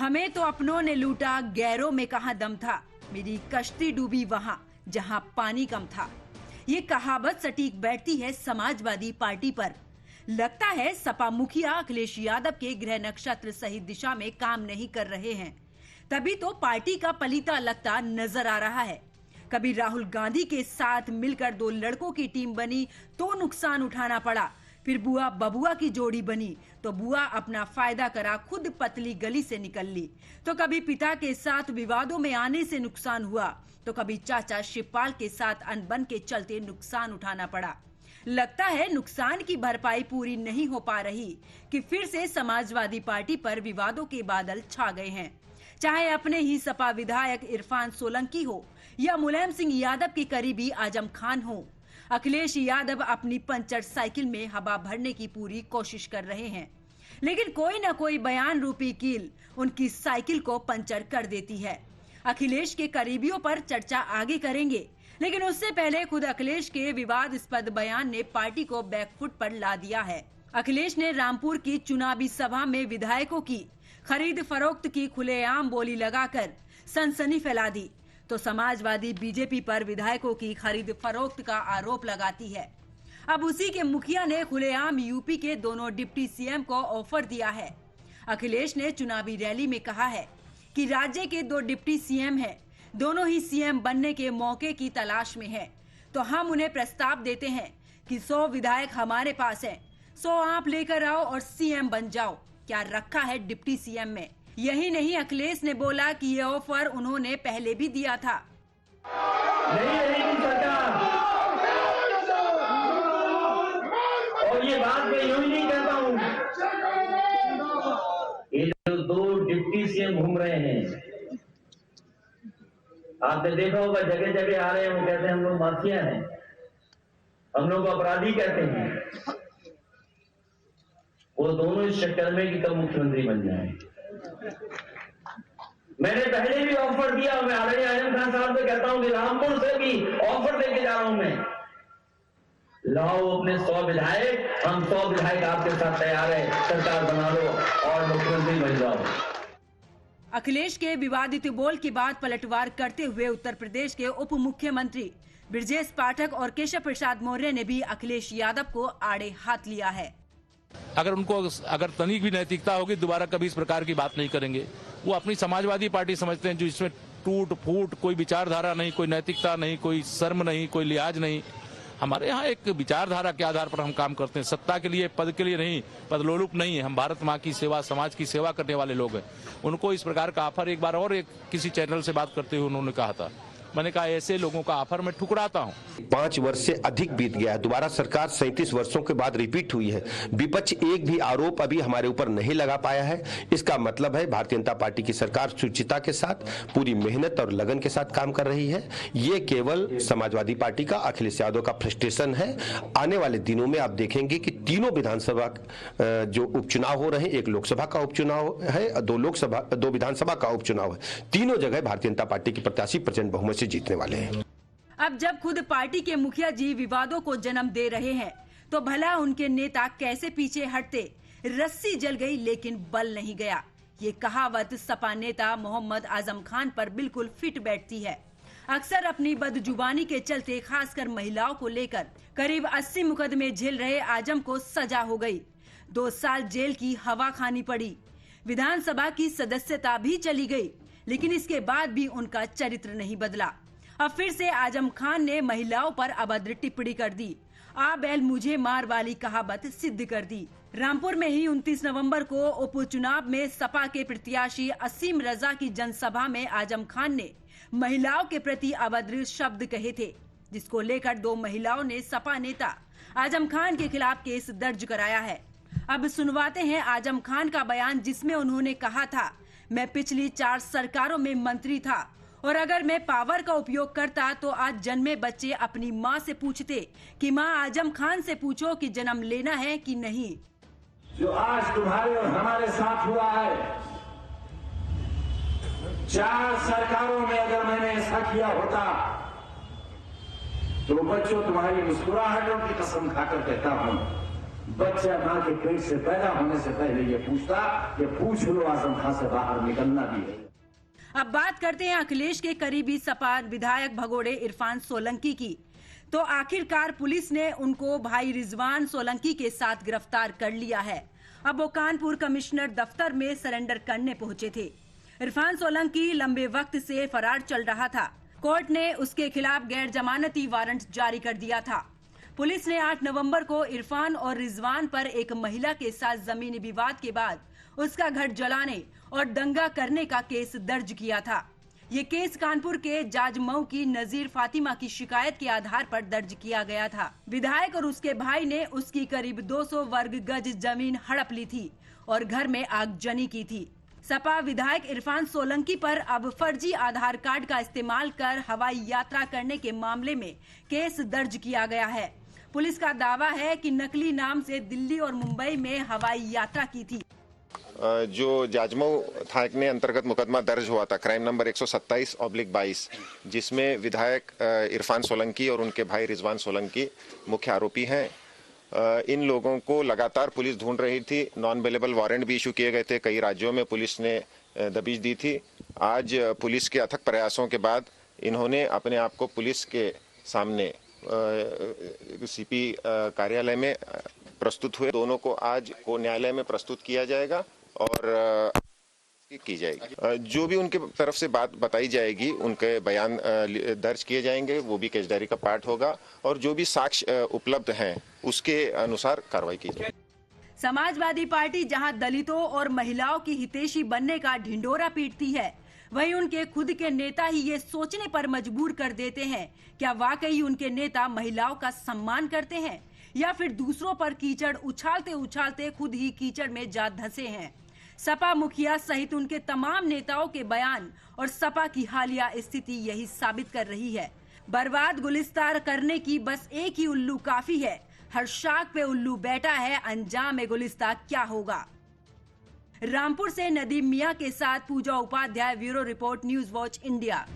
हमें तो अपनों ने लूटा, गैरों में कहाँ दम था, मेरी कश्ती डूबी वहां जहां पानी कम था। ये कहावत सटीक बैठती है समाजवादी पार्टी पर। लगता है सपा मुखिया अखिलेश यादव के ग्रह नक्षत्र सही दिशा में काम नहीं कर रहे हैं, तभी तो पार्टी का पलीता लगता नजर आ रहा है। कभी राहुल गांधी के साथ मिलकर 2 लड़कों की टीम बनी तो नुकसान उठाना पड़ा, फिर बुआ बबुआ की जोड़ी बनी तो बुआ अपना फायदा करा खुद पतली गली से निकल ली, तो कभी पिता के साथ विवादों में आने से नुकसान हुआ, तो कभी चाचा शिवपाल के साथ अनबन के चलते नुकसान उठाना पड़ा। लगता है नुकसान की भरपाई पूरी नहीं हो पा रही कि फिर से समाजवादी पार्टी पर विवादों के बादल छा गए हैं। चाहे अपने ही सपा विधायक इरफान सोलंकी हो या मुलायम सिंह यादव के करीबी आजम खान हो, अखिलेश यादव अपनी पंचर साइकिल में हवा भरने की पूरी कोशिश कर रहे हैं, लेकिन कोई न कोई बयान रूपी कील उनकी साइकिल को पंचर कर देती है। अखिलेश के करीबियों पर चर्चा आगे करेंगे, लेकिन उससे पहले खुद अखिलेश के विवादास्पद बयान ने पार्टी को बैकफुट पर ला दिया है। अखिलेश ने रामपुर की चुनावी सभा में विधायकों की खरीद फरोख्त की खुलेआम बोली लगाकर सनसनी फैला दी, तो समाजवादी बीजेपी पर विधायकों की खरीद फरोख्त का आरोप लगाती है। अब उसी के मुखिया ने खुलेआम यूपी के दोनों डिप्टी सीएम को ऑफर दिया है। अखिलेश ने चुनावी रैली में कहा है कि राज्य के 2 डिप्टी सीएम हैं, दोनों ही सीएम बनने के मौके की तलाश में हैं, तो हम उन्हें प्रस्ताव देते हैं कि 100 विधायक हमारे पास हैं, 100 आप लेकर आओ और सीएम बन जाओ। क्या रखा है डिप्टी सीएम में? यही नहीं, अखिलेश ने बोला कि ये ऑफर उन्होंने पहले भी दिया था। और ये बात मैं यूं ही नहीं कहता हूँ। ये जो 2 डिप्टी सीएम घूम रहे हैं, आपने देखा होगा जगह जगह आ रहे हैं, वो कहते हैं हम लोग माफिया हैं, हम लोग अपराधी कहते हैं। वो दोनों इस चक्कर में कि कब मुख्यमंत्री बन जाए। मैंने पहले भी ऑफर दिया, मैं आदरणीय आजम खान साहब से कहता हूं कि रामपुर से भी ऑफर देके जा रहा हूं मैं, लाओ अपने 100 विधायक, हम 100 विधायक आपके साथ तैयार है, सरकार बना लो और मुख्यमंत्री बन जाओ। अखिलेश के विवादित बोल के बाद पलटवार करते हुए उत्तर प्रदेश के उप मुख्यमंत्री ब्रजेश पाठक और केशव प्रसाद मौर्य ने भी अखिलेश यादव को आड़े हाथ लिया है। अगर तनिक भी नैतिकता होगी, दोबारा कभी इस प्रकार की बात नहीं करेंगे। वो अपनी समाजवादी पार्टी समझते हैं जो इसमें टूट फूट, कोई विचारधारा नहीं, कोई नैतिकता नहीं, कोई शर्म नहीं, कोई लिहाज नहीं। हमारे यहाँ एक विचारधारा के आधार पर हम काम करते हैं, सत्ता के लिए, पद के लिए नहीं, पदलोलुप नहीं है। हम भारत माँ की सेवा, समाज की सेवा करने वाले लोग हैं। उनको इस प्रकार का ऑफर एक बार और एक किसी चैनल से बात करते हुए उन्होंने कहा था, मैंने कहा ऐसे लोगों का ऑफर मैं ठुकराता हूं। 5 वर्ष से अधिक बीत गया है, दोबारा सरकार 37 वर्षों के बाद रिपीट हुई है। विपक्ष एक भी आरोप अभी हमारे ऊपर नहीं लगा पाया है। इसका मतलब है भारतीय जनता पार्टी की सरकार शुचिता के साथ, पूरी मेहनत और लगन के साथ काम कर रही है। ये केवल समाजवादी पार्टी का, अखिलेश यादव का फ्रस्ट्रेशन है। आने वाले दिनों में आप देखेंगे कि तीनों विधानसभा जो उपचुनाव हो रहे हैं, एक लोकसभा का उपचुनाव है, 2 विधानसभा का उपचुनाव है, तीनों जगह भारतीय जनता पार्टी की प्रत्याशी प्रचंड बहुमत से जीतने वाले हैं। अब जब खुद पार्टी के मुखिया जी विवादों को जन्म दे रहे हैं, तो भला उनके नेता कैसे पीछे हटते। रस्सी जल गई लेकिन बल नहीं गया, ये कहावत सपा नेता मोहम्मद आजम खान पर बिल्कुल फिट बैठती है। अक्सर अपनी बदजुबानी के चलते खासकर महिलाओं को लेकर करीब 80 मुकदमे झेल रहे आजम को सजा हो गई, 2 साल जेल की हवा खानी पड़ी, विधानसभा की सदस्यता भी चली गई, लेकिन इसके बाद भी उनका चरित्र नहीं बदला। अब फिर से आजम खान ने महिलाओं पर अभद्र टिप्पणी कर दी, आ बैल मुझे मार वाली कहावत सिद्ध कर दी। रामपुर में ही 29 नवंबर को उपचुनाव में सपा के प्रत्याशी असीम रजा की जनसभा में आजम खान ने महिलाओं के प्रति अभद्र शब्द कहे थे, जिसको लेकर 2 महिलाओं ने सपा नेता आजम खान के खिलाफ केस दर्ज कराया है। अब सुनवाते हैं आजम खान का बयान, जिसमें उन्होंने कहा था, मैं पिछली 4 सरकारों में मंत्री था और अगर मैं पावर का उपयोग करता तो आज जन्मे बच्चे अपनी माँ से पूछते कि माँ आजम खान से पूछो कि जन्म लेना है कि नहीं। जो आज तुम्हारे और हमारे साथ हुआ है, 4 सरकारों में अगर मैंने ऐसा किया होता तो बच्चों तुम्हारी मुस्कुराहटों की कसम खाकर कहता हूं बच्चा मां के पेट से पैदा होने से पहले ये पूछता, ये पूछ लो आजम खां से बाहर निकलना भी है। अब बात करते हैं अखिलेश के करीबी सपा विधायक भगोड़े इरफान सोलंकी की। तो आखिरकार पुलिस ने उनको भाई रिजवान सोलंकी के साथ गिरफ्तार कर लिया है। अब वो कानपुर कमिश्नर दफ्तर में सरेंडर करने पहुंचे थे। इरफान सोलंकी लंबे वक्त से फरार चल रहा था। कोर्ट ने उसके खिलाफ गैर जमानती वारंट जारी कर दिया था। पुलिस ने 8 नवंबर को इरफान और रिजवान पर एक महिला के साथ जमीनी विवाद के बाद उसका घर जलाने और दंगा करने का केस दर्ज किया था। ये केस कानपुर के जाजमऊ की नजीर फातिमा की शिकायत के आधार पर दर्ज किया गया था। विधायक और उसके भाई ने उसकी करीब 200 वर्ग गज जमीन हड़प ली थी और घर में आगजनी की थी। सपा विधायक इरफान सोलंकी पर अब फर्जी आधार कार्ड का इस्तेमाल कर हवाई यात्रा करने के मामले में केस दर्ज किया गया है। पुलिस का दावा है कि नकली नाम से दिल्ली और मुंबई में हवाई यात्रा की थी। जो जाजमऊ थाने अंतर्गत मुकदमा दर्ज हुआ था, क्राइम नंबर 127/22, जिसमें विधायक इरफान सोलंकी और उनके भाई रिजवान सोलंकी मुख्य आरोपी हैं। इन लोगों को लगातार पुलिस ढूंढ रही थी। नॉन अवेलेबल वारंट भी इशू किए गए थे। कई राज्यों में पुलिस ने दबिश दी थी। आज पुलिस के अथक प्रयासों के बाद इन्होंने अपने आप को पुलिस के सामने सीपी कार्यालय में प्रस्तुत हुए। दोनों को आज को न्यायालय में प्रस्तुत किया जाएगा और की जाएगी। जो भी उनके तरफ से बात बताई जाएगी, उनके बयान दर्ज किए जाएंगे, वो भी केस डायरी का पार्ट होगा और जो भी साक्ष्य उपलब्ध हैं उसके अनुसार कार्रवाई की जाएगी। समाजवादी पार्टी जहां दलितों और महिलाओं की हितैषी बनने का ढिंडोरा पीटती है, वहीं उनके खुद के नेता ही ये सोचने पर मजबूर कर देते हैं क्या वाकई उनके नेता महिलाओं का सम्मान करते हैं या फिर दूसरों पर कीचड़ उछालते उछालते खुद ही कीचड़ में जा धंसे हैं। सपा मुखिया सहित उनके तमाम नेताओं के बयान और सपा की हालिया स्थिति यही साबित कर रही है। बर्बाद गुलिस्तान करने की बस एक ही उल्लू काफी है। हर शाख पे उल्लू बैठा है, अंजाम गुलिस्तान क्या होगा। रामपुर से नदीम मियां के साथ Pooja Upadhyay, bureau report, news watch India.